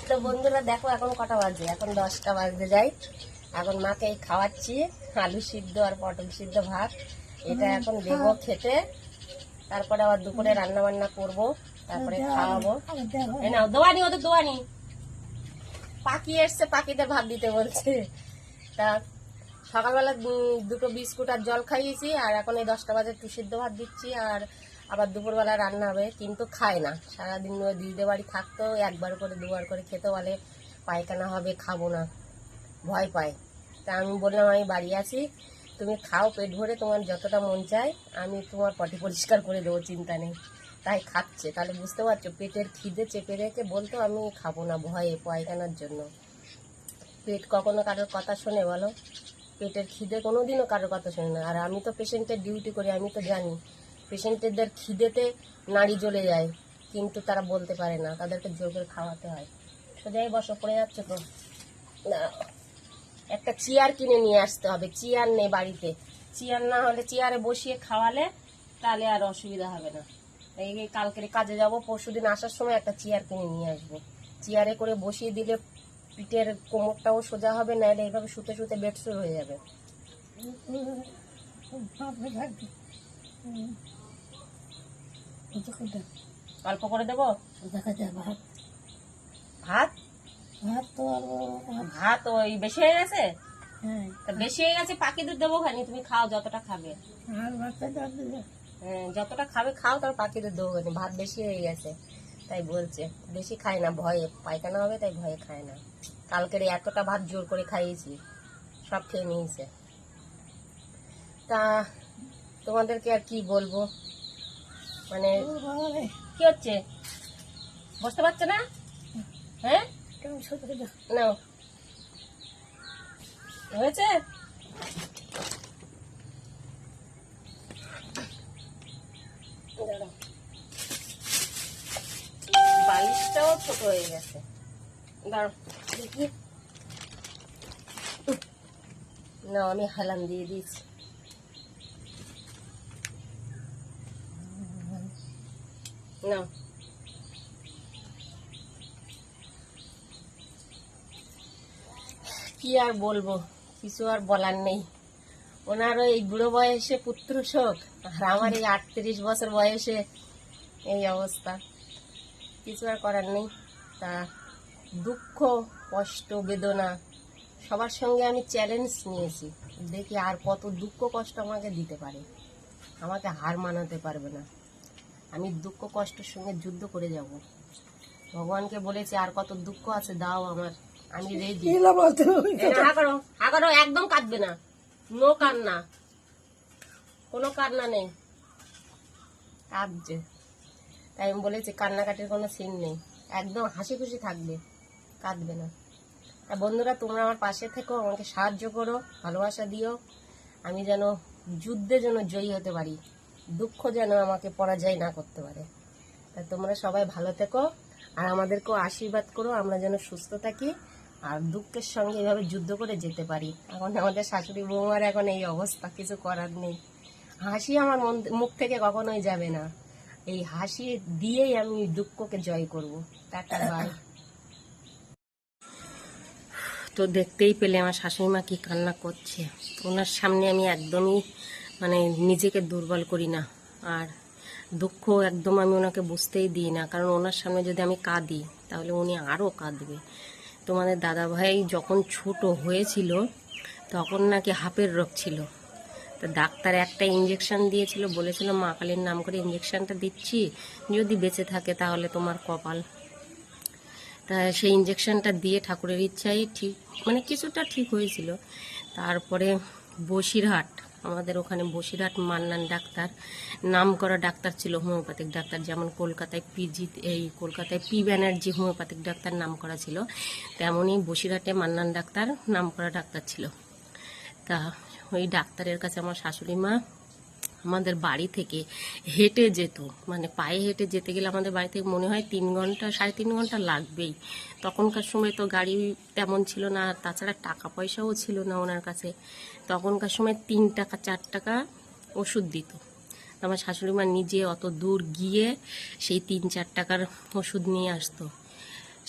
তো বন্ধুরা দেখো এখন কটা বাজে, এখন 10টা বাজতে যাই। এখন মাকে খাওয়াচ্ছি আলু সিদ্ধ আর পটল সিদ্ধ ভাত। এটা এখন দেবো খেতে, তারপরে আবার দুপুরে রান্না বান্না করবো, তারপরে খাওয়াবো। এই নাও দোয়ানি, ওদের দোয়ানি। পাখি এসছে, পাখিদের ভাত দিতে বলছে। তা সকালবেলা দুটো বিস্কুট আর জল খাইয়েছি, আর এখন এই 10টা বাজে একটু সিদ্ধ ভাত দিচ্ছি, আর আবার দুপুরবেলা রান্না হবে। কিন্তু খায় না, সারাদিন দিদিদের বাড়ি থাকতো, একবার করে দুবার করে খেতে বলে পায়খানা হবে, খাবো না, ভয় পায়। তা আমি বললাম আমি বাড়ি আছি, তুমি খাও পেট ভরে, তোমার যতটা মন চায় আমি তোমার পটি পরিষ্কার করে দেবো, চিন্তা নেই। তাই খাচ্ছে। তাহলে বুঝতে পারছো, পেটের খিদে চেপে রেখে বলতো আমি খাবো না, ভয়ে, পায়খানার জন্য। পেট কখনো কারোর কথা শোনে বলো? পেটের খিদে কোনোদিনও কারোর কথা শোনে না। আর আমি তো পেশেন্টের ডিউটি করি, আমি তো জানি পেশেন্টদের খিদেতে নাড়ি জ্বলে যায়, কিন্তু তারা বলতে পারে না, তাদেরকে জোর করে খাওয়াতে হয়। সোজাই বসো, পড়ে যাচ্ছে তো। না, একটা চেয়ার কিনে নিয়ে আসতে হবে। চেয়ার নেই বাড়িতে, চেয়ার না হলে চেয়ারে বসিয়ে খাওয়ালে তাহলে আর অসুবিধা হবে না। এই কালকের কাজে যাব, পরশুদিন আসার সময় একটা চেয়ার কিনে নিয়ে আসবো। চেয়ারে করে বসিয়ে দিলে পিঠের কোমরটাও সোজা হবে, নাহলে এইভাবে শুতে শুতে বেডসোর হয়ে যাবে। অল্প করে দেবো ভাত। ভাত ভাত ওই বেশি হয়ে গেছে, বেশি হয়ে গেছে। পাখিদের দেবো খানি, তুমি খাও যতটা খাবে। হ্যাঁ, যতটা খাবে খাও, তার পাখিদের দেবো খানি। ভাত বেশি হয়ে গেছে তাই বলছে। বেশি খায় না, ভয়ে, পায়খানা হবে তাই ভয়ে খায় না। কালকের এতটা ভাত জোর করে খাইয়েছি, সব খেয়ে নিয়েছে। তা তোমাদেরকে আর কি বলবো, মানে কি হচ্ছে, বুঝতে পারছো না? হ্যাঁ, নাও হয়েছে। বালিশটাও ছোট হয়ে গেছে, দাঁড়ো দেখি। না, আমি হালাম দিয়ে দিয়েছি। না, কি আর বলবো, কিছু আর বলার নেই। ওনারও এই বুড়ো বয়সে পুত্র শোক, আর আমার এই 38 বছর বয়সে এই অবস্থা। কিছু আর করার নেই। তা দুঃখ, কষ্ট, বেদনা সবার সঙ্গে আমি চ্যালেঞ্জ নিয়েছি, দেখি আর কত দুঃখ কষ্ট আমাকে দিতে পারে। আমাকে হার মানাতে পারবে না। আমি দুঃখ কষ্টের সঙ্গে যুদ্ধ করে যাব। ভগবানকে বলেছি আর কত দুঃখ আছে দাও আমার, আমি রেডি। একদম কাঁদবে না, নো কান্না, কোনো কান্না নেই। কাঁদছে তাই আমি বলেছি কান্নাকাটির কোনো সিন নেই, একদম হাসি খুশি থাকবে, কাঁদবে না। আর বন্ধুরা, তোমরা আমার পাশে থেকো, আমাকে সাহায্য করো, ভালোবাসা দিও, আমি যেন যুদ্ধে যেন জয়ী হতে পারি, দুঃখ যেন আমাকে পরাজয় না করতে পারে। তা তোমরা সবাই ভালো থেকো, আর আমাদেরকেও আশীর্বাদ করো, আমরা যেন সুস্থ থাকি আর দুঃখের সঙ্গে এভাবে যুদ্ধ করে যেতে পারি। এখন আমাদের শাশুড়ি বৌমার এখন এই অবস্থা, কিছু করার নেই। হাসি আমার মুখ থেকে কখনোই যাবে না, এই হাসি দিয়েই আমি দুঃখকে জয় করব। Tata, bye. তো দেখতেই পেলে আমার শাশুড়ি মা কি কান্না করছে। ওনার সামনে আমি একদমই মানে নিজেকে দুর্বল করি না, আর দুঃখ একদম আমি ওনাকে বুঝতেই দিই না, কারণ ওনার সামনে যদি আমি কাঁদি তাহলে উনি আরও কাঁদবে। তোমাদের দাদাভাই যখন ছোট হয়েছিল তখন নাকি হাঁপের রোগ ছিল, তো ডাক্তার একটা ইঞ্জেকশন দিয়েছিল, বলেছিল মা কালীর নাম করে ইঞ্জেকশনটা দিচ্ছি, যদি বেঁচে থাকে তাহলে তোমার কপাল। তা সেই ইঞ্জেকশনটা দিয়ে ঠাকুরের ইচ্ছাই ঠিক মানে কিছুটা ঠিক হয়েছিল। তারপরে বসিরহাট, আমাদের ওখানে বসিরহাট মান্নান ডাক্তার, নাম করা ডাক্তার ছিল, হোমিওপ্যাথিক ডাক্তার, যেমন কলকাতায় কলকাতায় পি ব্যানার্জি হোমিওপ্যাথিক ডাক্তার নাম করা ছিল, তেমনই বসিরহাটে মান্নান ডাক্তার নাম করা ডাক্তার ছিল। তা ওই ডাক্তারের কাছে আমার শাশুড়ি মা আমাদের বাড়ি থেকে হেঁটে যেত, মানে পায়ে হেঁটে যেতে গেলে আমাদের বাড়ি থেকে মনে হয় 3 ঘন্টা 3.5 ঘন্টা লাগবেই। তখনকার সময় তো গাড়ি তেমন ছিল না, তাছাড়া টাকা পয়সাও ছিল না ওনার কাছে। তখনকার সময় 3 টাকা 4 টাকা ওষুধ দিত, আমার শাশুড়ি মা নিজে অত দূর গিয়ে সেই 3-4 টাকার ওষুধ নিয়ে আসতো।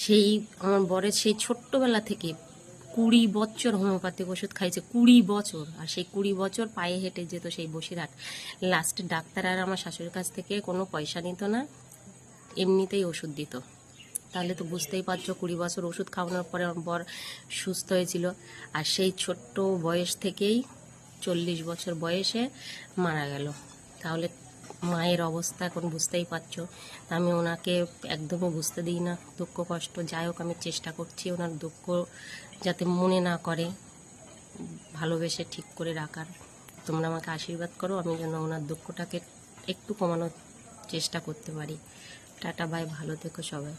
সেই আমার বরের সেই ছোট্টবেলা থেকে 20 বছর হোমিওপ্যাথিক ওষুধ খাইছে, 20 বছর। আর সেই 20 বছর পায়ে হেঁটে যেত সেই বসিরহাট। লাস্টে ডাক্তার আর আমার শাশুড়ির কাছ থেকে কোনো পয়সা নিত না, এমনিতেই ওষুধ দিত। তাহলে তো বুঝতেই পারছো 20 বছর ওষুধ খাওয়ানোর পরে আমার বর সুস্থ হয়েছিল। আর সেই ছোট্ট বয়স থেকেই 40 বছর বয়সে মারা গেল। তাহলে মায়ের অবস্থা এখন বুঝতেই পারছো। আমি ওনাকে একদমই বুঝতে দিই না দুঃখ কষ্ট। যাই হোক, আমি চেষ্টা করছি ওনার দুঃখ যাতে মনে না করে, ভালোবেসে ঠিক করে রাখার। তোমরা আমাকে আশীর্বাদ করো আমি যেন ওনার দুঃখটাকে একটু কমানোর চেষ্টা করতে পারি। টাটা বাই, ভালো থেকো সবাই।